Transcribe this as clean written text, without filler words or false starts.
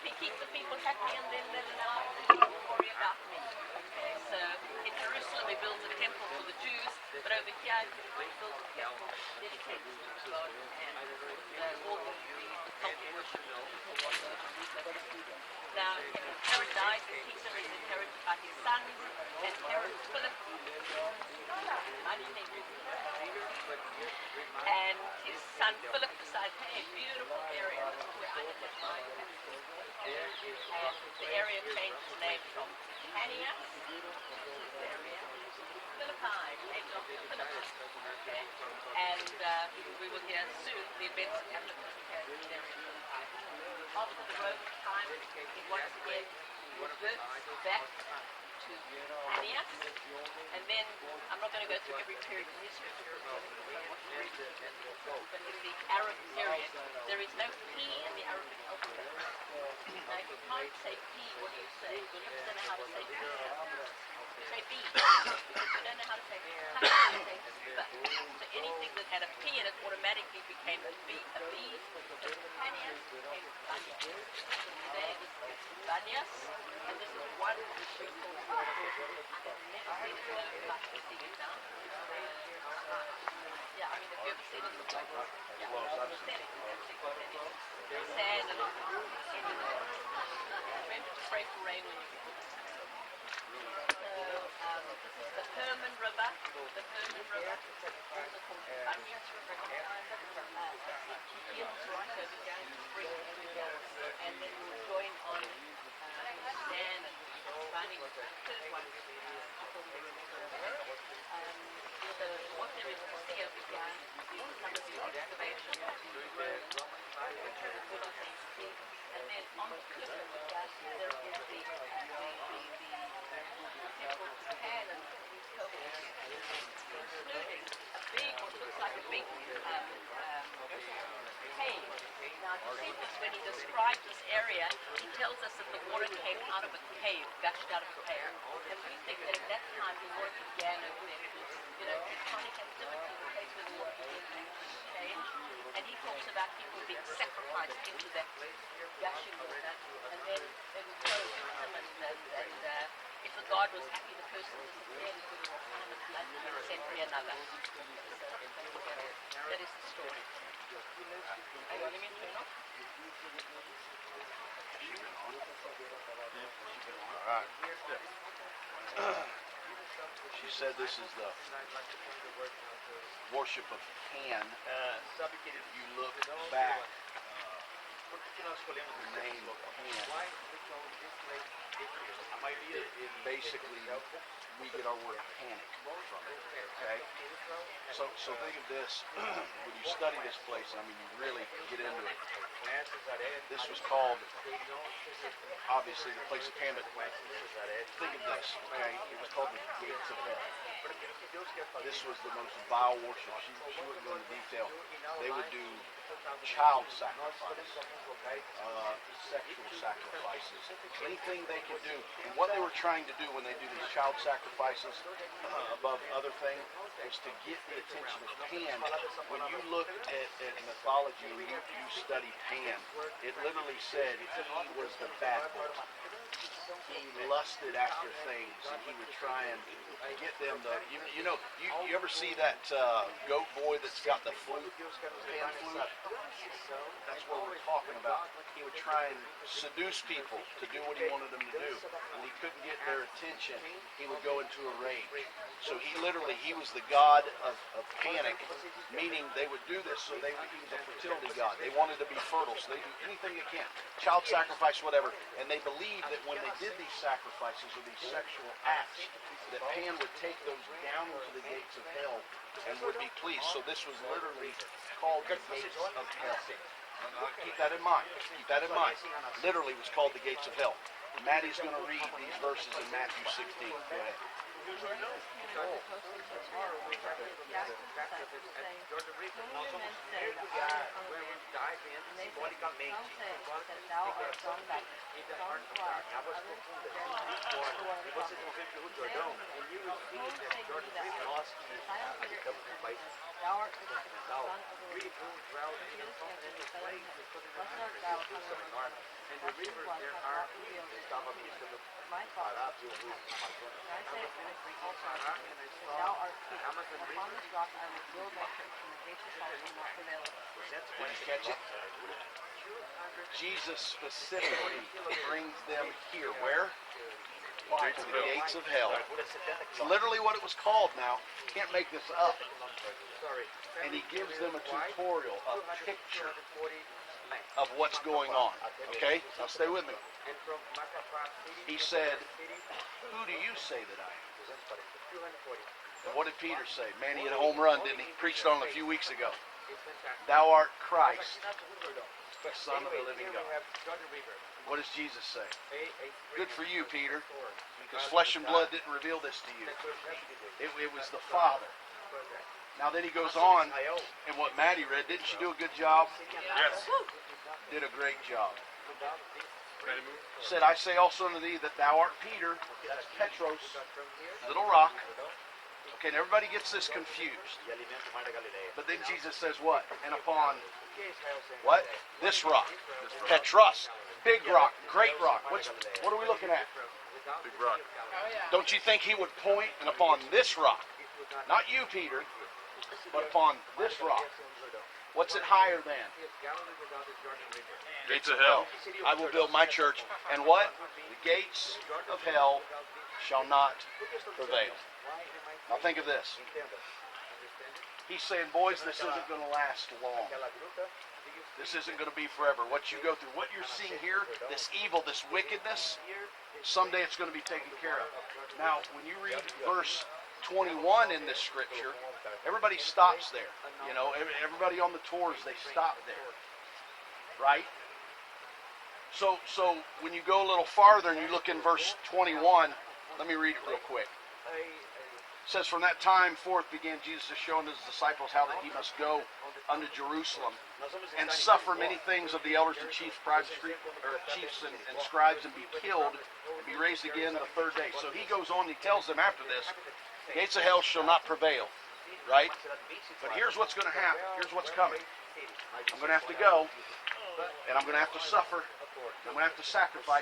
happy, keep the people happy, and then let them worry about me. Okay, so in Jerusalem he builds a temple for the Jews, but over here he builds a temple dedicated to God and all the cult worship. Now, Herod dies, the kingdom is inherited by his sons, and Herod Phillipi, and his son Philip decided, hey, beautiful area, where I live, and the area changed its name from Caesarea, Caesarea, Phillipi, named after Philip. Okay, and we will hear soon the events that happened in Caesarea. After the Roman time, he once again reverts back to Caesarea, and then I'm not going to go through every period in history, but in the Arab period, there is no P in the Arabic alphabet. Now, if you can't say P, what do you say? You don't know how to say P. You say B, because you don't know how to say B. So anything that had a P in it automatically became a B. A B, so Caesarea became Banyas. Today it's Banyas, and this is one of the street called I have never seen it like this thing now. Yeah, I mean, have you ever seen it before? Yeah, sand and remember to pray for rain when you get it. So this is the Herman River. The Herman River, also called the Banyas River. It begins right over down the spring, and then we'll join on sand and finding the third one. So what there is to see over here is some of the excavations of the road, and then on the cliff over here there is the temple to Pan and including a big, what looks like a big cave. Now Josephus, when he describes this area, he tells us that the water came out of a cave, gushed out of a cave. And we think that at that time the water began over there. Tectonic activity, the place where the water began to change. And he talks about people being sacrificed into that gushing water. And then they would go with him, and if the god was happy, the person disappeared, it would find the blood and sent me another. That is the story. Let me turn off. All right. She said this is the worship of Pan. If you look back, the name of Pan, basically we get our word panic from it. Okay? So think of this, when you study this place, I mean you really get into it. This was called, obviously, the place of Pan, but think of this, okay? It was called the gates of hell. This was the most vile worship. She wouldn't go into detail. They would do child sacrifice, sexual sacrifices, anything they could do. And what they were trying to do when they do these child sacrifices, above other things, was to get the attention of Pan. When you look at mythology and you study Pan, it literally said he was the bad boy. He lusted after things, and he would try and get them to, you ever see that goat boy that's got the flute, pan flute? That's what we're talking about. He would try and seduce people to do what he wanted them to do. When he couldn't get their attention, he would go into a rage. So he was the god of panic, meaning they would do this. So he was a fertility god. They wanted to be fertile, so they do anything they can. Child sacrifice, whatever. And they believed that when they did these sacrifices or these sexual acts, that Pan would take those down into the gates of hell and would be pleased. So this was literally called the gates of hell. Keep that in mind. Keep that in mind. Literally was called the gates of hell. Maddie's going to read these verses in Matthew 16. Go ahead. the rivers there are my thought I say it ministry also thou art Peter, upon this rock I will build my church, and the gates of hell shall not prevail over it. Did you catch it? Jesus specifically brings them here. Where? To the gates of hell. It's literally what it was called now. Can't make this up. And he gives them a tutorial, a picture of what's going on. Okay? Now stay with me. He said, who do you say that I am? And what did Peter say? Man, he hit a home run, didn't he? Preached on it a few weeks ago. Thou art Christ, the Son of the living God. What does Jesus say? Good for you, Peter, because flesh and blood didn't reveal this to you. It was the Father. Now then he goes on, and what Maddie read, didn't she do a good job? Yes. Did a great job. Said, I say also unto thee that thou art Peter, that's Petros, little rock. Okay, and everybody gets this confused. But then Jesus says what? And upon what? This rock. Petros. Big rock. Great rock. What are we looking at? Big rock. Don't you think he would point and upon this rock? Not you, Peter, but upon this rock. What's it higher than? Gates of hell. I will build my church. And what? The gates of hell shall not prevail. Now think of this. He's saying, boys, this isn't going to last long. This isn't going to be forever. What you go through, what you're seeing here, this evil, this wickedness, someday it's going to be taken care of. Now, when you read verse 21 in this scripture, everybody stops there. You know, everybody on the tours, they stop there. Right? So when you go a little farther and you look in verse 21, let me read it real quick. It says, from that time forth began Jesus to show unto his disciples how that he must go unto Jerusalem and suffer many things of the elders and chiefs and scribes, and be killed and be raised again the third day. So he goes on and he tells them after this, the gates of hell shall not prevail. Right? But here's what's going to happen. Here's what's coming. I'm going to have to go, and I'm going to have to suffer, and I'm going to have to sacrifice.